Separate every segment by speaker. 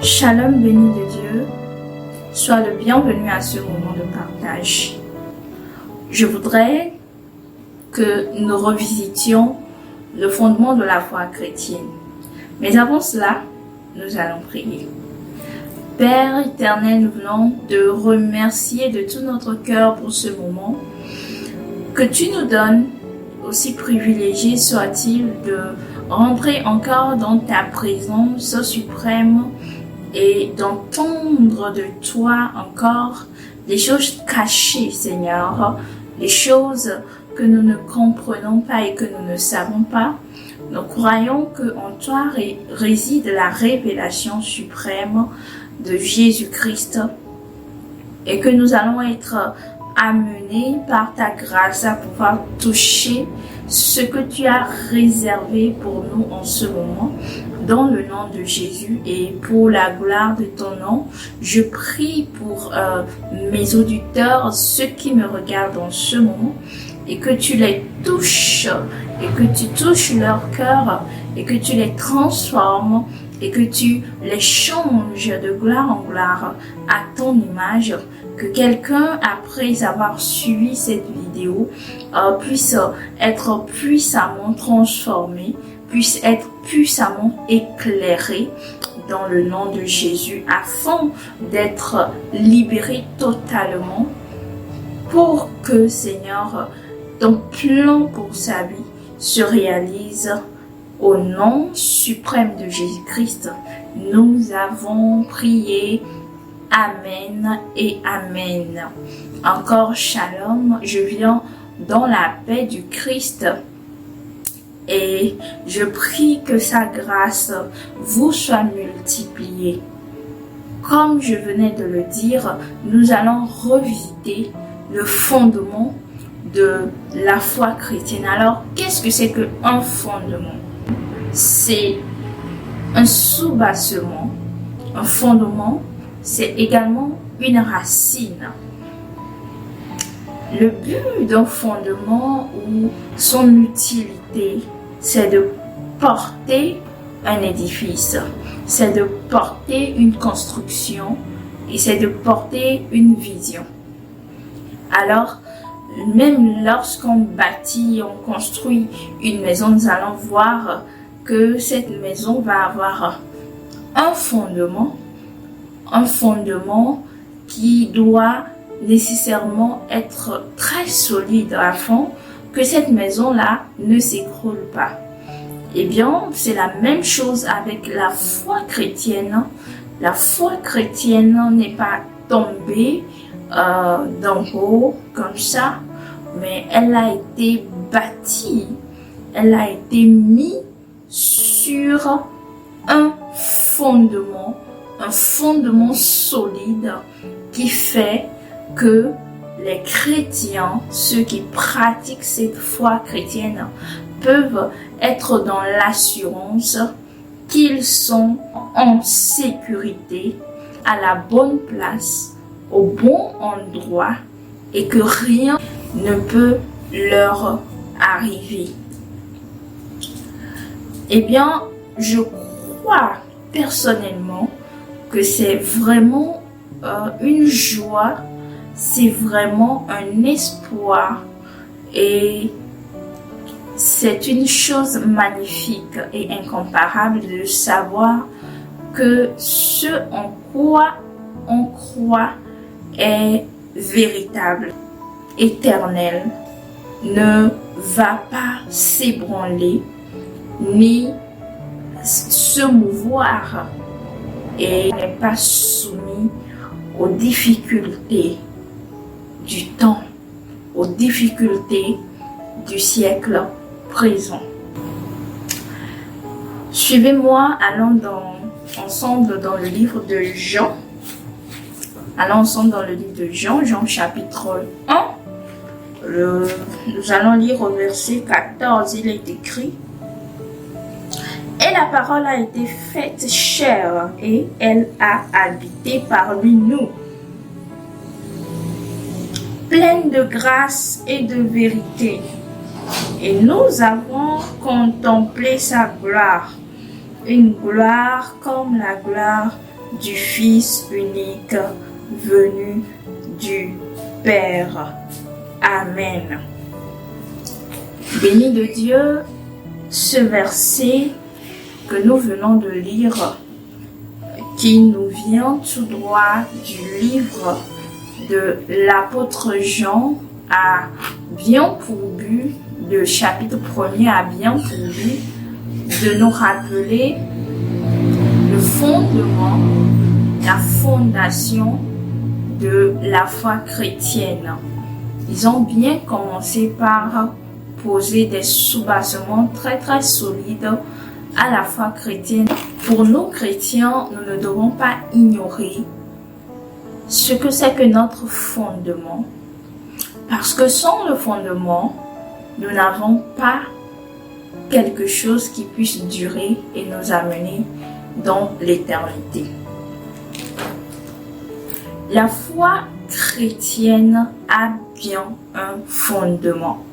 Speaker 1: Shalom béni de Dieu, sois le bienvenu à ce moment de partage. Je voudrais que nous revisitions le fondement de la foi chrétienne. Mais avant cela, nous allons prier. Père éternel, nous venons te remercier de tout notre cœur pour ce moment que tu nous donnes, aussi privilégié soit-il, de rentrer encore dans ta présence suprême et d'entendre de toi encore des choses cachées, Seigneur, des choses que nous ne comprenons pas et que nous ne savons pas. Nous croyons qu'en toi réside la révélation suprême de Jésus-Christ et que nous allons être amenés par ta grâce à pouvoir toucher ce que tu as réservé pour nous en ce moment, dans le nom de Jésus et pour la gloire de ton nom. Je prie pour mes auditeurs, ceux qui me regardent en ce moment, et que tu les touches, et que tu touches leur cœur, et que tu les transformes, et que tu les changes de gloire en gloire à ton image. Que quelqu'un, après avoir suivi cette vidéo, puisse être puissamment transformé, puisse être puissamment éclairé dans le nom de Jésus, afin d'être libéré totalement pour que, Seigneur, ton plan pour sa vie se réalise. Au nom suprême de Jésus-Christ, nous avons prié. Amen et Amen. Encore shalom, je viens dans la paix du Christ et je prie que sa grâce vous soit multipliée. Comme je venais de le dire, nous allons revisiter le fondement de la foi chrétienne. Alors, qu'est-ce que c'est qu'un fondement? C'est un soubassement, un fondement. C'est également une racine. Le but d'un fondement ou son utilité, c'est de porter un édifice, c'est de porter une construction et c'est de porter une vision. Alors, même lorsqu'on bâtit, on construit une maison, nous allons voir que cette maison va avoir un fondement qui doit nécessairement être très solide afin que cette maison-là ne s'écroule pas. Eh bien, c'est la même chose avec la foi chrétienne. La foi chrétienne n'est pas tombée d'en haut comme ça, mais elle a été bâtie, elle a été mise sur un fondement solide qui fait que les chrétiens, ceux qui pratiquent cette foi chrétienne, peuvent être dans l'assurance qu'ils sont en sécurité, à la bonne place, au bon endroit et que rien ne peut leur arriver. Eh bien, je crois personnellement que c'est vraiment une joie, c'est vraiment un espoir et c'est une chose magnifique et incomparable de savoir que ce en quoi on croit est véritable, éternel, ne va pas s'ébranler ni se mouvoir et n'est pas soumis aux difficultés du temps, aux difficultés du siècle présent. Suivez-moi, allons ensemble dans le livre de Jean. Allons ensemble dans le livre de Jean, Jean chapitre 1. Nous allons lire au verset 14, il est écrit: Et la parole a été faite chair, et elle a habité parmi nous, pleine de grâce et de vérité. Et nous avons contemplé sa gloire, une gloire comme la gloire du Fils unique venu du Père. Amen. Béni de Dieu, ce verset que nous venons de lire, qui nous vient tout droit du livre de l'apôtre Jean, a bien pour but, le chapitre 1er a bien pour but de nous rappeler le fondement, la fondation de la foi chrétienne. Ils ont bien commencé par poser des sous-bassements très très solides à la foi chrétienne. Pour nous chrétiens, nous ne devons pas ignorer ce que c'est que notre fondement, parce que sans le fondement, nous n'avons pas quelque chose qui puisse durer et nous amener dans l'éternité. La foi chrétienne a bien un fondement.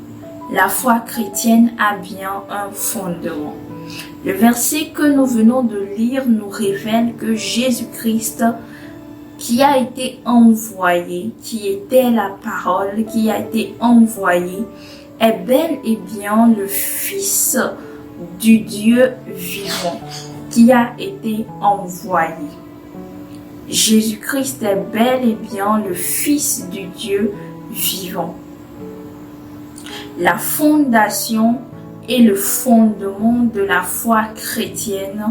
Speaker 1: La foi chrétienne a bien un fondement. Le verset que nous venons de lire nous révèle que Jésus-Christ, qui a été envoyé, qui était la parole, qui a été envoyé, est bel et bien le Fils du Dieu vivant, qui a été envoyé. Jésus-Christ est bel et bien le Fils du Dieu vivant. La fondation et le fondement de la foi chrétienne,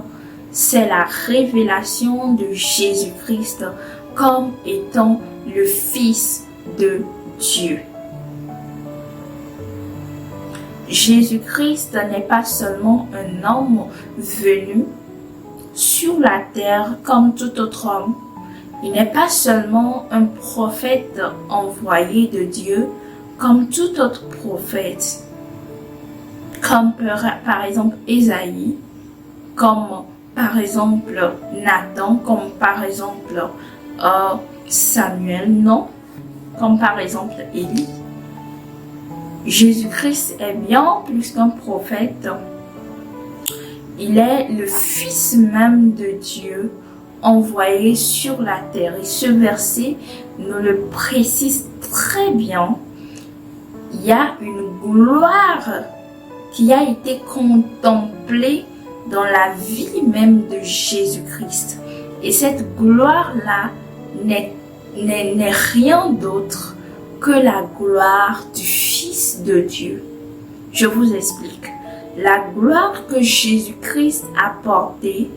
Speaker 1: c'est la révélation de Jésus-Christ comme étant le Fils de Dieu. Jésus-Christ n'est pas seulement un homme venu sur la terre comme tout autre homme. Il n'est pas seulement un prophète envoyé de Dieu comme tout autre prophète, comme par exemple Ésaïe, comme par exemple Nathan, comme par exemple Samuel, non, comme par exemple Élie. Jésus-Christ est bien plus qu'un prophète. Il est le Fils même de Dieu envoyé sur la terre. Et ce verset nous le précise très bien. Il y a une gloire qui a été contemplée dans la vie même de Jésus-Christ. Et cette gloire-là n'est rien d'autre que la gloire du Fils de Dieu. Je vous explique. La gloire que Jésus-Christ a portée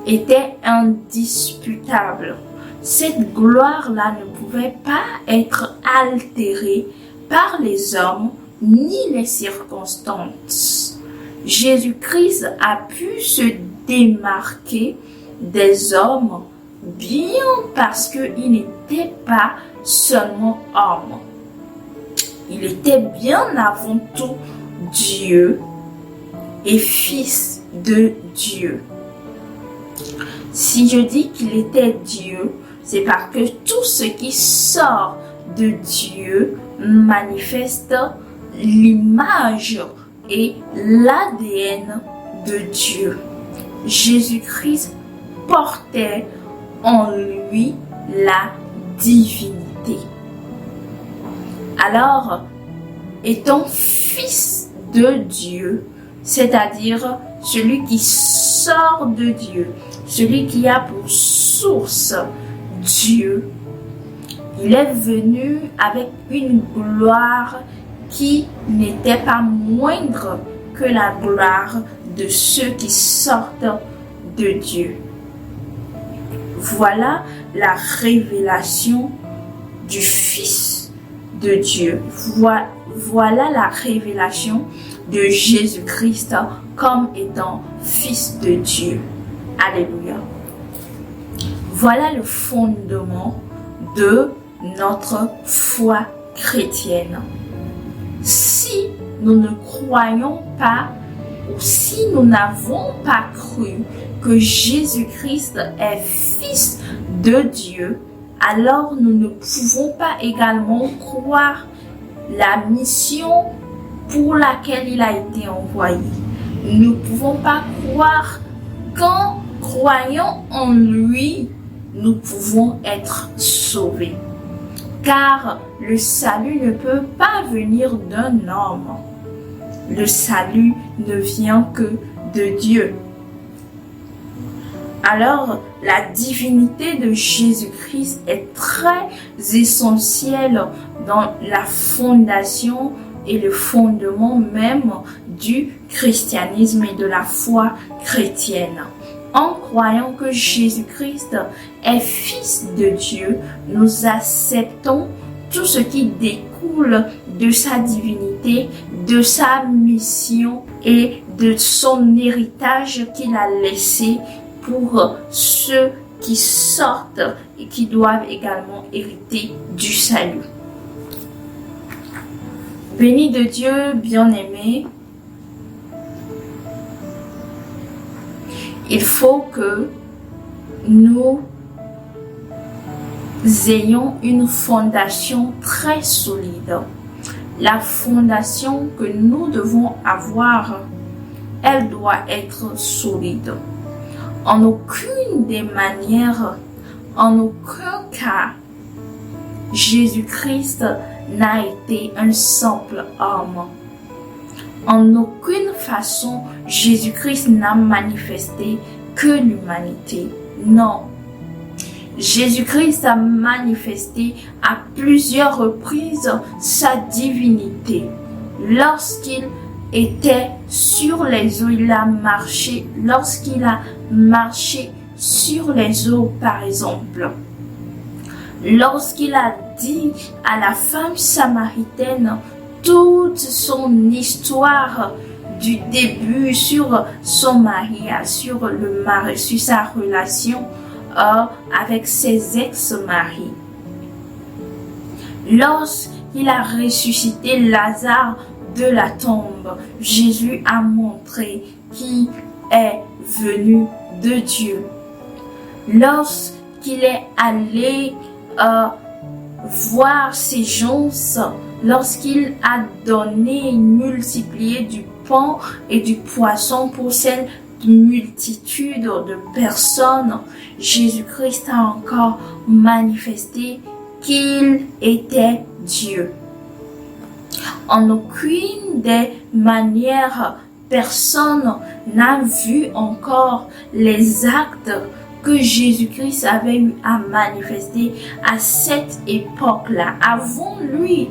Speaker 1: était indisputable. Cette gloire-là ne pouvait pas être altérée par les hommes ni les circonstances. Jésus-Christ a pu se démarquer des hommes bien parce qu'il n'était pas seulement homme. Il était bien avant tout Dieu et Fils de Dieu. Si je dis qu'il était Dieu, c'est parce que tout ce qui sort de Dieu manifeste l'image et l'ADN de Dieu. Jésus-Christ portait en lui la divinité. Alors, étant Fils de Dieu, c'est-à-dire celui qui sort de Dieu, celui qui a pour source Dieu, il est venu avec une gloire qui n'était pas moindre que la gloire de ceux qui sortent de Dieu. Voilà la révélation du Fils de Dieu. Voilà la révélation de Jésus-Christ comme étant Fils de Dieu. Alléluia. Voilà le fondement de notre foi chrétienne. Si nous ne croyons pas ou si nous n'avons pas cru que Jésus-Christ est Fils de Dieu, alors nous ne pouvons pas également croire la mission pour laquelle il a été envoyé. Nous ne pouvons pas croire qu'en croyant en lui, nous pouvons être sauvés. Car le salut ne peut pas venir d'un homme. Le salut ne vient que de Dieu. Alors, la divinité de Jésus-Christ est très essentielle dans la fondation et le fondement même du christianisme et de la foi chrétienne. En croyant que Jésus-Christ est Fils de Dieu, nous acceptons tout ce qui découle de sa divinité, de sa mission et de son héritage qu'il a laissé pour ceux qui sortent et qui doivent également hériter du salut. Béni de Dieu, bien-aimé, il faut que nous ayons une fondation très solide. La fondation que nous devons avoir, elle doit être solide. En aucune des manières, en aucun cas, Jésus-Christ n'a été un simple homme. En aucune façon, Jésus-Christ n'a manifesté que l'humanité. Non. Jésus-Christ a manifesté à plusieurs reprises sa divinité. Lorsqu'il était sur les eaux, il a marché. Lorsqu'il a marché sur les eaux, par exemple. Lorsqu'il a dit à la femme samaritaine toute son histoire du début sur son mari, sur le mari, sur sa relation avec ses ex-maris. Lorsqu'il a ressuscité Lazare de la tombe, Jésus a montré qu'il est venu de Dieu. Lorsqu'il est allé voir ses gens, lorsqu'il a donné, multiplié du pain et du poisson pour cette multitude de personnes, Jésus-Christ a encore manifesté qu'il était Dieu. En aucune des manières, personne n'a vu encore les actes que Jésus-Christ avait eu à manifester à cette époque-là. Avant lui,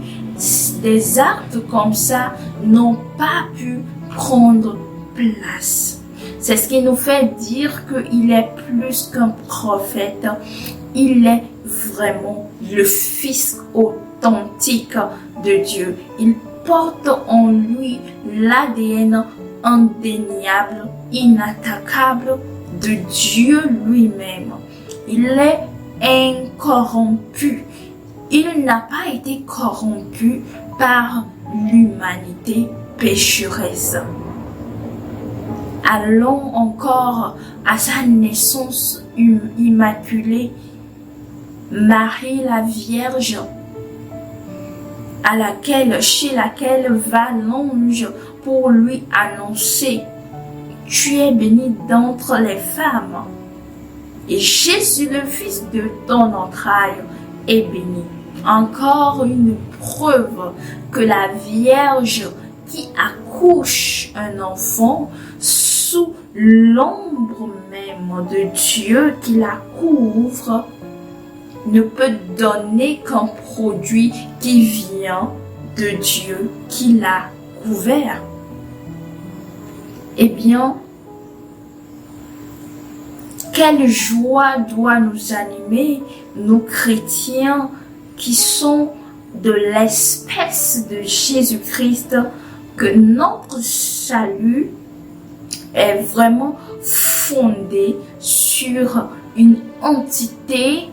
Speaker 1: des actes comme ça n'ont pas pu prendre place. C'est ce qui nous fait dire qu'il est plus qu'un prophète. Il est vraiment le Fils authentique de Dieu. Il porte en lui l'ADN indéniable, inattaquable de Dieu lui-même. Il est incorrompu. Il n'a pas été corrompu par l'humanité pécheresse. Allons encore à sa naissance immaculée. Marie la Vierge, chez laquelle va l'ange pour lui annoncer: tu es bénie d'entre les femmes, et Jésus, le fils de ton entraille, est béni. Encore une preuve que la Vierge qui accouche un enfant sous l'ombre même de Dieu qui la couvre ne peut donner qu'un produit qui vient de Dieu qui l'a couvert. Eh bien, quelle joie doit nous animer, nous chrétiens qui sont de l'espèce de Jésus-Christ, que notre salut est vraiment fondé sur une entité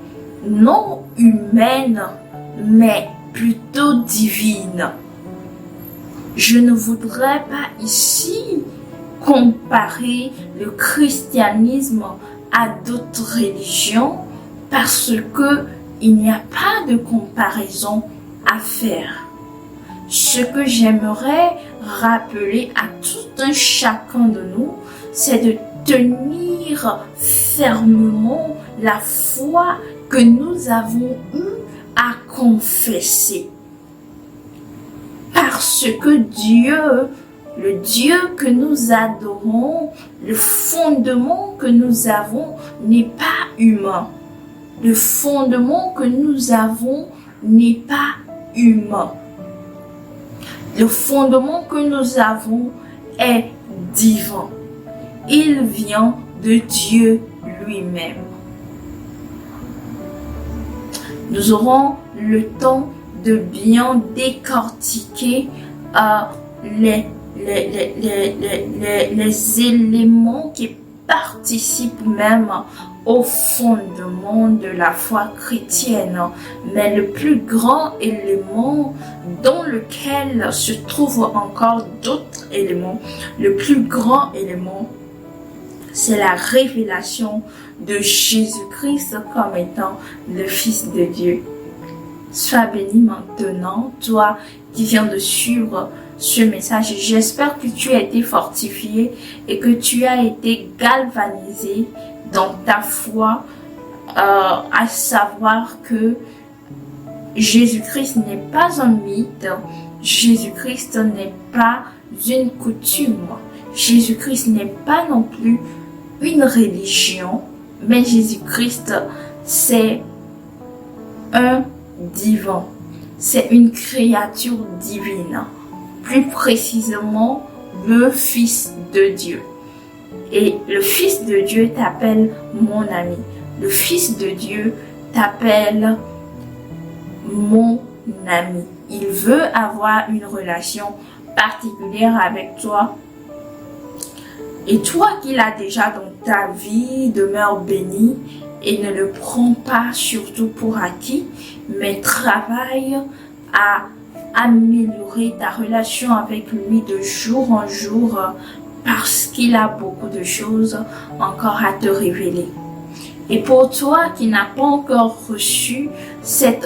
Speaker 1: non humaine, mais plutôt divine. Je ne voudrais pas ici comparer le christianisme à d'autres religions parce que il n'y a pas de comparaison à faire. Ce que j'aimerais rappeler à tout un chacun de nous, c'est de tenir fermement la foi que nous avons eue à confesser. Parce que Dieu, le Dieu que nous adorons, le fondement que nous avons n'est pas humain. Le fondement que nous avons n'est pas humain. Le fondement que nous avons est divin. Il vient de Dieu lui-même. Nous aurons le temps de bien décortiquer les éléments qui participent même au fondement de la foi chrétienne. Mais le plus grand élément dans lequel se trouvent encore d'autres éléments, le plus grand élément, c'est la révélation de Jésus-Christ comme étant le Fils de Dieu. Sois béni maintenant, toi qui viens de suivre ce message. J'espère que tu as été fortifié et que tu as été galvanisé dans ta foi, à savoir que Jésus-Christ n'est pas un mythe, Jésus-Christ n'est pas une coutume, Jésus-Christ n'est pas non plus une religion, mais Jésus-Christ, c'est un divin, c'est une créature divine, plus précisément le Fils de Dieu. Et le Fils de Dieu t'appelle mon ami. Le Fils de Dieu t'appelle mon ami. Il veut avoir une relation particulière avec toi. Et toi qui l'as déjà dans ta vie, demeure béni et ne le prends pas surtout pour acquis, mais travaille à améliorer ta relation avec lui de jour en jour parce qu'il a beaucoup de choses encore à te révéler. Et pour toi qui n'as pas encore reçu cette